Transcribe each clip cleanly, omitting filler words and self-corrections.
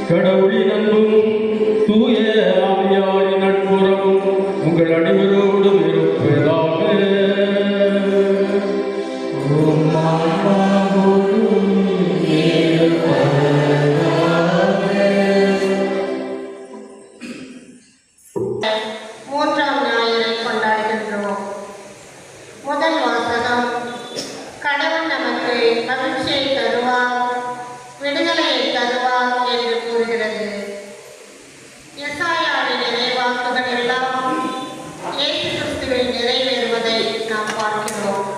கடவுளின் அன்பும் தூய ஆவியாரின் நட்புறவும் உங்கள் அனைவரோடும் இருப்பதாக. மூன்றாம் ஞாயிறை கொண்டாடுகின்றோம். முதல் வாசகம், கடவுள் நமக்கு மகிழ்ச்சியை தருவார், விடுதலையை தருவார் என்று கூறுகிறது. எசாயாவின் நிறைவாக்குகள் எல்லாம் இயேசு கிறிஸ்துவில் நிறைவேறுவதை நாம் பார்க்கிறோம்.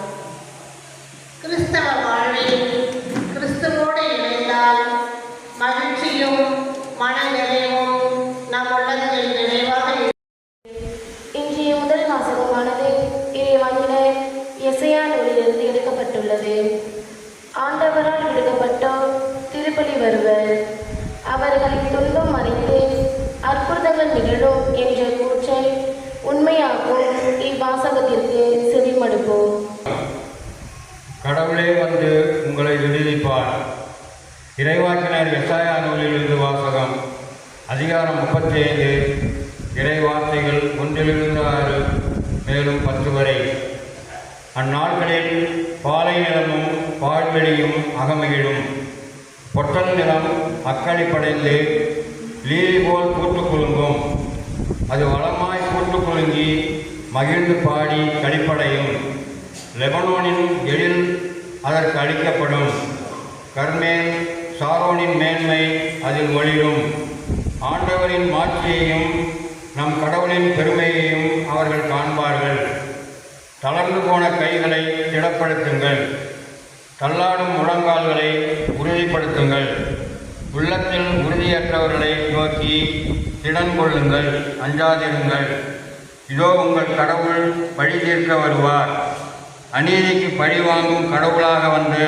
கிறிஸ்தவ வாழ்வில் கிறிஸ்துவோடு இணைந்தால் மகிழ்ச்சியும் மனநிறைவும் நம் உள்ளங்களில் நிறைவாக. இன்றைய முதல் வாசகமானது இறைவாக்கினர் எசையா நூலிலிருந்து எடுக்கப்பட்டுள்ளது. ஆண்டவரால் விடுக்கப்பட்டோர் திருப்பலி வருவர், அவர்களின் துன்பம் மறைத்து அற்புதங்கள் நிகழும் என்ற கூற்றை உண்மையாகும் இவ்வாசகத்திற்கு செவிமடுப்போம். கடவுளே வந்து உங்களை விடுவிப்பார். இறைவாக்கினர் எசாயா நூலிலிருந்து வாசகம். அதிகாரம் 35, இறைவார்த்தைகள் 1-6 மேலும் 10 வரை. அந்நாட்களில் பாலை நிலமும் பால்வெளியும் அகமகிழும், பொட்டல் நிலம் அக்களிப்படைந்து லீலி போல் பூத்து குலுங்கும். அது வளமாய் பூத்து குலுங்கி மகிழ்ந்து பாடி களிப்படையும். லெபனோனின் எழில் அதற்கு அளிக்கப்படும். கர்மேல் சாரோனின் மேன்மை அதில் ஒளிரும். ஆண்டவரின் மாட்சியையும் நம் கடவுளின் பெருமையையும் அவர்கள் காண்பார்கள். தளர்ந்து போன கைகளை திடப்படுத்துங்கள், தள்ளாடும் முழங்கால்களை உறுதிப்படுத்துங்கள். உள்ளத்தில் உறுதியற்றவர்களை நோக்கி திடன் கொள்ளுங்கள், அஞ்சாதிருங்கள். இதோ உங்கள் கடவுள் பழி தீர்க்க வருவார். அநீதிக்கு பழி வாங்கும் கடவுளாக வந்து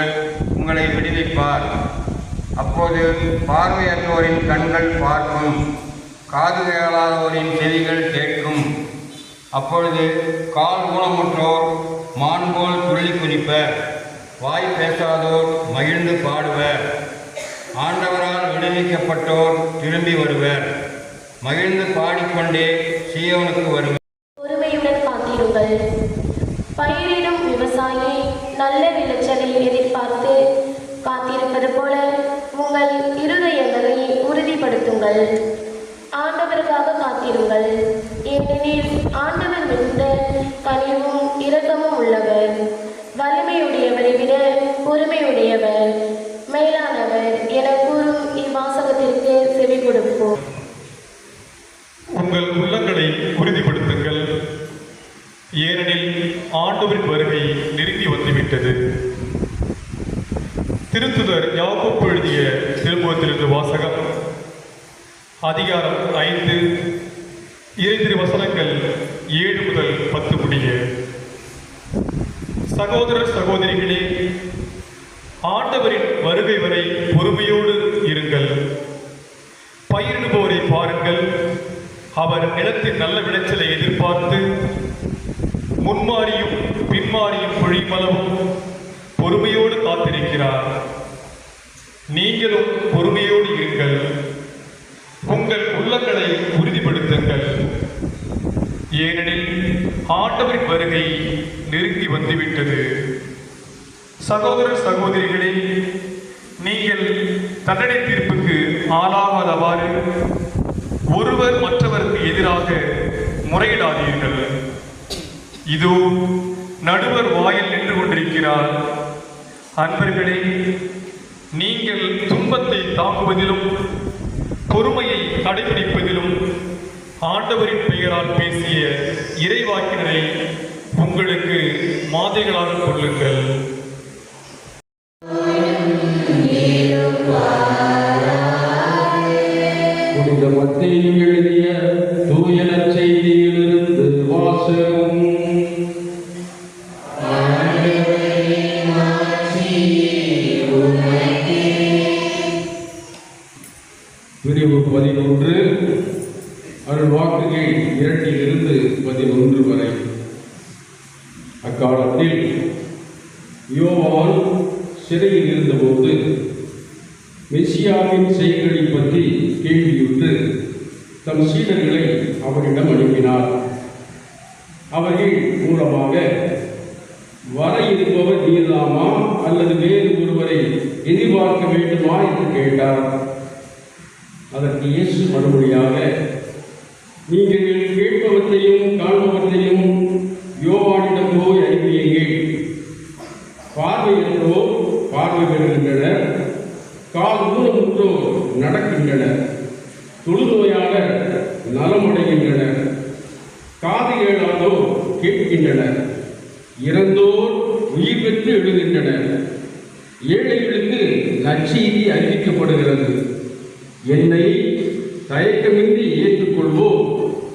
உங்களை விடுவிப்பார். அப்போது பார்வையற்றோரின் கண்கள் பார்க்கும், காது கேளாதோரின் செவிகள் கேட்கும். அப்பொழுது கால் ஊனமுற்றோர் மான் போல் துள்ளி குதிப்பர், வாய் பேசாதோர் மகிழ்ந்து பாடுவர். ஆண்டவரால் விடுவிக்கப்பட்டோர் திரும்பி வருவர், மகிழ்ந்து பாடிக்கொண்டே சீயோனுக்கு வருவர். பொறுமையுடன் காத்திருங்கள். பயிரிடும் விவசாயி நல்ல விளைச்சலை எதிர்பார்த்து காத்திருப்பது போல உங்கள் இருதயங்களை உறுதிப்படுத்துங்கள். ஆண்டவருக்காக காத்திருங்கள், ஏனெனில் ஆண்டவர் மிகுந்த கனிவும் இரக்கமும் உள்ளவர், வலிமையுடையவரை விட பொறுமையுடையவர், மேலானவர் என கூறும் இவ்வாசகத்திற்கு செவி கொடுப்போம். உங்கள் உள்ளங்களை உறுதிப்படுத்துங்கள், ஏனெனில் ஆண்டவரின் வருகை நெருங்கி வந்துவிட்டது. திருத்துதர் யாக்கோப்பு எழுதிய திருமுகத்திலிருந்து வாசகம். அதிகாரம் 5, இறை வசனங்கள் 7 முதல் 10 முடிய. சகோதரர் சகோதரிகளே, ஆண்டவரின் வருகை வரை பொறுமையோடு இருங்கள். பயிரிடுபவரை பாருங்கள், அவர் நிலத்தின் நல்ல விளைச்சலை எதிர்பார்த்து முன்மாறியும் பின்மாறியும் பொழிமளவும் பொறுமையோடு காத்திருக்கிறார். நீங்களும் பொறுமையோடு இருங்கள், உங்கள் உள்ளங்களை உறுதிப்படுத்துங்கள், ஏனெனில் ஆண்டவரின் வருகை நெருங்கி வந்துவிட்டது. சகோதரர் சகோதரிகளே, நீங்கள் தண்டனை தீர்ப்புக்கு ஆளாகாதவாறு ஒருவர் மற்றவருக்கு எதிராக முறையிடாதீர்கள். இதோ நடுவர் வாயில் நின்று கொண்டிருக்கிறார். அன்பர்களே, நீங்கள் துன்பத்தை தாங்குவதிலும் பொறுமையை கடைபிடிப்பதிலும் ஆண்டவரின் பெயரால் பேசிய இறைவாக்கினரை உங்களுக்கு மாதிரிகளாக கொள்ளுங்கள். புனித மத்தேயு எழுதிய தூய நற்செய்தியிலிருந்து வாசகம். பிரிவு 11 அருள்வாக்குகள் 2 11 வரை. அக்காலத்தில் யோவான் சிறையில் இருந்தபோது மெசியாவின் செயல்களை பற்றி கேள்வியுற்று தம் சீடர்களை அவரிடம் அனுப்பினார். அவர்கள் மூலமாக வர இருப்பவர் நீர்தாமா அல்லது வேறு ஒருவரை எதிர்பார்க்க வேண்டுமா என்று கேட்டார். அதற்கு இயேசு மறுமொழியாக, நீங்கள் கேட்பவற்றையும் காண்பவற்றையும் யோவானிடம் போய் அறிவியுங்கள். பார்வையற்றோர் பார்வை பெறுகின்றனர், கால் ஊனமுற்றோர் நடக்கின்றனர், தொழுநோயாளர் நலமடைகின்றனர், காது கேளாதோர் கேட்கின்றனர், இறந்தோர் உயிர் பெற்று எழுகின்றனர், ஏழைகளுக்கு நற்செய்தி அறிவிக்கப்படுகிறது. என்னை தயக்கமின்றி ஏற்றுக்கொள்வோர்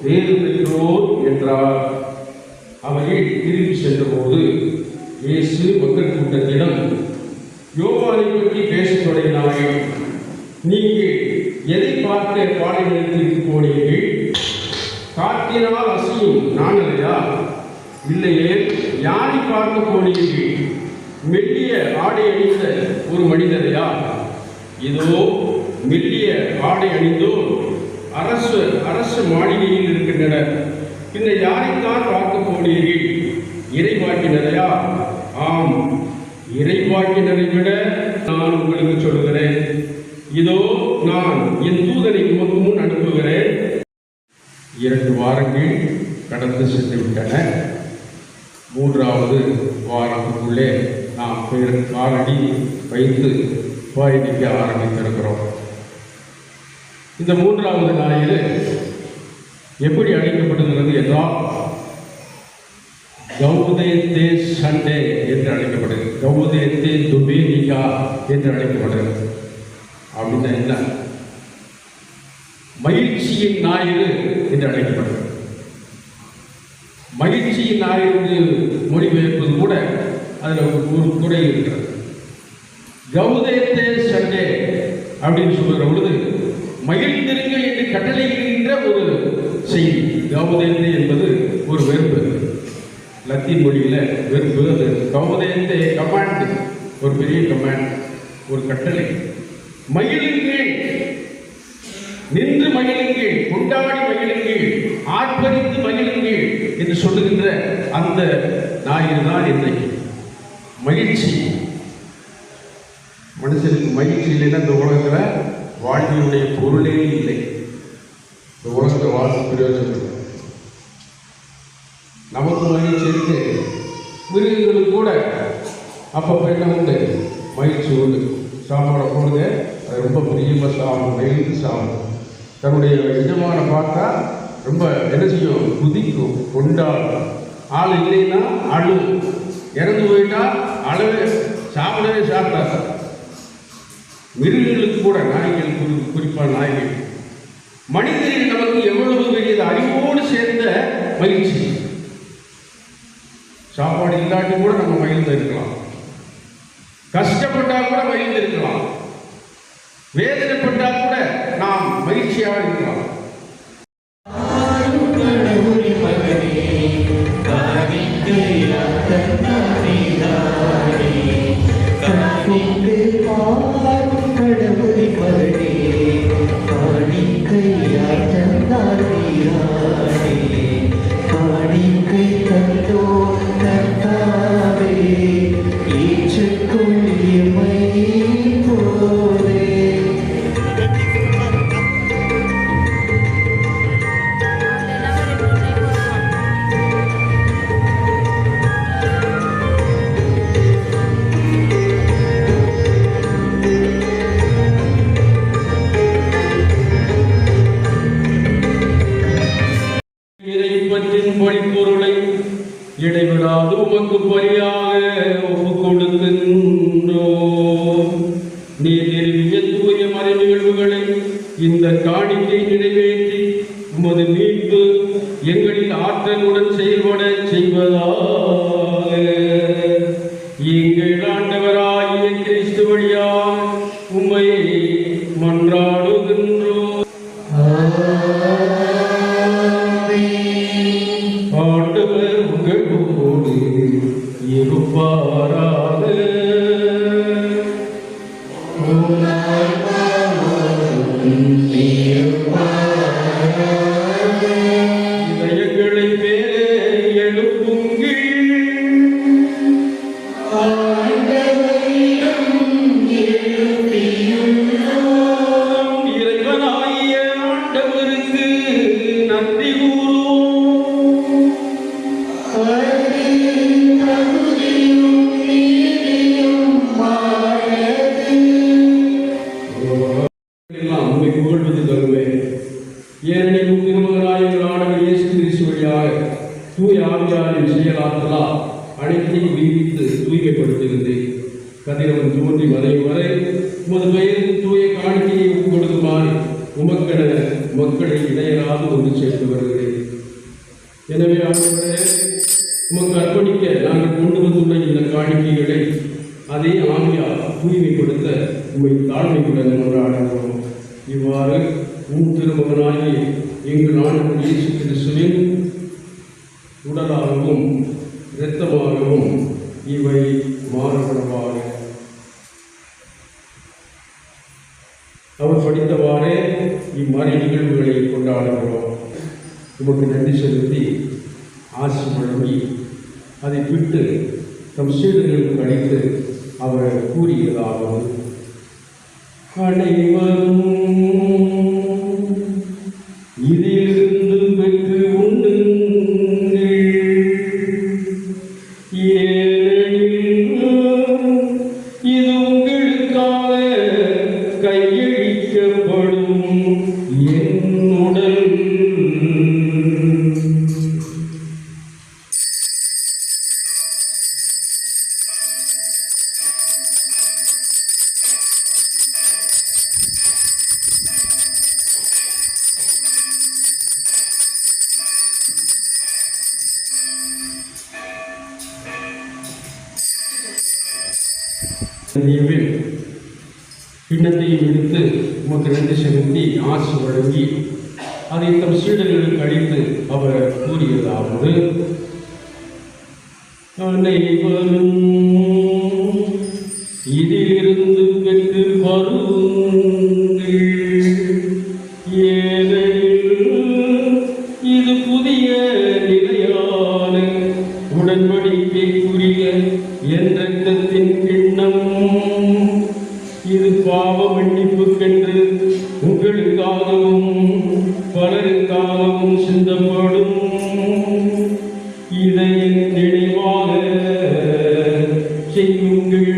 பேறு பெற்றோர் என்றார். அவர்கள் திரும்பி சென்றபோது இயேசு மக்கள் கூட்டத்திடம் யோவானை பற்றி பேசத் தொடங்கினார்கள். நீங்கள் எதை பார்க்க பாலைநிலத்திற்கு போனீர்கள்? காற்றினால் அசையும் நாணலையா? இல்லையே. யாரை பார்க்க போனீர்கள்? மெல்லிய ஆடை அணிந்த ஒரு மனிதரையா? இதோ மெல்லிய ஆடை அணிந்தோர் அரச மாளிகையில் இருக்கின்றனர். பின்னர் யாரைத்தான் பார்க்க போனீர்கள்? இறைவாக்கினரையா? ஆம், இறைவாக்கினரை விட நான் உங்களுக்கு சொல்கிறேன். இதோ நான் என் தூதனை உமக்கு முன் அனுப்புகிறேன். 2 வாரங்கள் கடந்து சென்று விட்டன. 3வது வாரத்துக்குள்ளே நாம் காலடி வைத்து பயணிக்க ஆரம்பித்திருக்கிறோம். இந்த 3வது ஞாயிறு எப்படி அழைக்கப்படுகிறது என்றால் கௌதேத்தே சண்டே என்று அழைக்கப்படுகிறது. கௌதேத்தே துபேனிகா என்று அழைக்கப்படுகிறது. அப்படின்னா என்ன? மகிழ்ச்சியின் ஞாயிறு என்று அழைக்கப்படுகிறது. மகிழ்ச்சியின் ஞாயிறு மொழிபெயர்ப்பது கூட அதில் ஒரு குறை இருக்கிறது. கௌதேத்தே சண்டே அப்படின்னு சொல்கிற பொழுது மகிழ்ந்திருங்கள் என்று கட்டளையிடுகின்ற ஒரு செய்தி. கௌதேத்தே என்பது ஒரு வெறுப்பு, லத்தீன் மொழியில் வெறுப்பு. அது கௌதேத்தே கமாண்ட், ஒரு பெரிய கமாண்ட், ஒரு கட்டளை. மகிழுங்கள், நின்று மகிழுங்கள், கொண்டாடி மகிழுங்கள், ஆர்ப்பரித்து மகிழுங்கள் என்று சொல்லுகின்ற அந்த ஞாயிறு தான் இன்றைக்கு. மகிழ்ச்சி. மனுஷனுக்கு மகிழ்ச்சி இல்லைன்னா இந்த உலகத்தில் வாழ்க்கையுடைய பொருளே இல்லை. இந்த உலகத்தை வாழ்க்கை பிரயோஜனம். நமக்கு மகிழ்ச்சி இருக்கு, மிருகங்களுக்கு கூட அப்பப்போ என்ன உண்டு? மகிழ்ச்சி உண்டு. சாப்பாடை போடுங்க, அது ரொம்ப பிரியமாக சாப்பிடும், மகிழ்ந்து சாப்பிடும். தன்னுடைய எஜமான பார்த்தா ரொம்ப என்ன செய்யும்? குதிக்கும், கொண்டாடும். ஆள் இல்லைன்னா அழும், இறந்து போயிட்டா அளவே சாப்பிடவே சாப்பிடாது. மிருகங்களுக்கு கூட, நாய்கள் குறிப்பாக நாய்கள். மனிதர்கள் நமக்கு எவ்வளவு பெரியது அறிவோடு சேர்ந்த மகிழ்ச்சி. சாப்பாடு இல்லாட்டி கூட நம்ம மகிழ்ந்து இருக்கலாம், கஷ்டப்பட்டா கூட மகிழ்ந்து இருக்கலாம், வேதனைப்பட்டா கூட நாம் மகிழ்ச்சியாக இருக்கலாம். இடைவிடாது உமக்கு பலியாக ஒப்புக் கொடுக்கின்றோம். நீர் நிறுவிய தூய மறை நிகழ்வுகளை இந்த காணிக்கை நிறைவேற்றி உமது மீட்பு எங்களில் ஆற்றலுடன் செயல்பட செய்வதாக எங்கள் ஆண்டவராகிய கிறிஸ்து வழியாக உம்மை மன்றாடுகின்றோம். ஆண்டவர் உங்களோடு இருப்பாராக. இதயங்களை மேலே எழுப்புங்கள். இறைவனாகிய ஆண்டவருக்கு நன்றி கூறுவோம். எல்லாம் உம்மை புகழ்வது தருவே. ஏனெனில் உம் திருமகனாய் எங்கள் ஆண்டவர் இயேசு கிறிஸ்து வழியாக தூய ஆவியாரின் செயலாற்றலால் அனைத்தையும் வீவித்து தூய்மைப்படுத்துகிறது. கதிரவன் தோன்றி மறையும் வரை உமது பெயருக்கு தூய காணிக்கையை ஒப்புக் கொடுக்குமாறு உமக்கென மக்களை இடையராது ஒன்று சேர்த்து வருகிறேன். எனவே ஆண்டவரே, உமக்கு அர்ப்பணிக்க நாங்கள் கொண்டு வந்துள்ள இந்த காணிக்கைகளை அதே ஆவியால் தூய்மைப்படுத்த உம்மை தாழ்மையுடன் கொண்டாடுகிறோம். இவ்வாறு உம் திருமகனாகி எங்கள் ஆண்டவர் இயேசு கிறிஸ்துவின் உடலாகவும் இரத்தமாகவும் இவை மாறுபடுவாக. அவர் படித்தவாறே இம்மறை நிகழ்வுகளை கொண்டாடுகிறோம். உமக்கு நன்றி செலுத்தி ஆசி வழங்கி அதை விட்டு தம் சீடர்களுக்கு அளித்து அவர் கூறியதாகவும், அனைவரும் இதிலிருந்து பெற்று உண்ணுங்கள். ஏனெனில் இது உங்களுக்காக கையளிக்கப்படும் என் உடல். பின்னத்தையும் எடுத்து உமக்கு நன்றி செலுத்தி ஆசி வழங்கி அதை தம் சீடர்களுக்கு அளித்து அவர் கூறியதாவது, அனைவரும் இதிலிருந்து பெற்று பருகுங்கள். ஏனெனில் இது புதிய நிலையான உடன்படிக்கைக்குரிய என் இரத்தத்தின் கிண்ணம். இது பாவ மன்னிப்புக்கென்று உங்களுக்காகவும் பலருக்காகவும் சிந்தப்படும். இதை நினைவாக செய்யுங்கள்.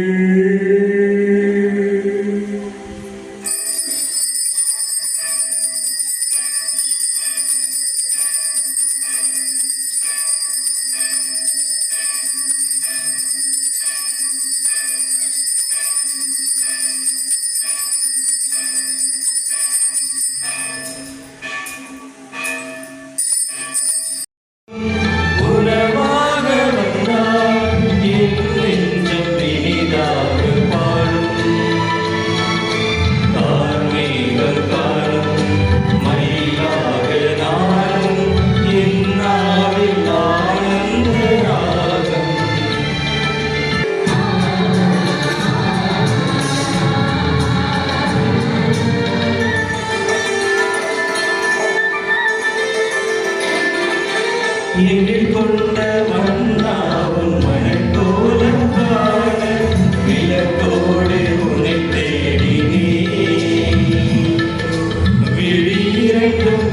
எங்கில் கொண்ட மன்னாவும் மனக்கோலம் காண விளக்கோடு உனை தேடினே விழியிரண்டும்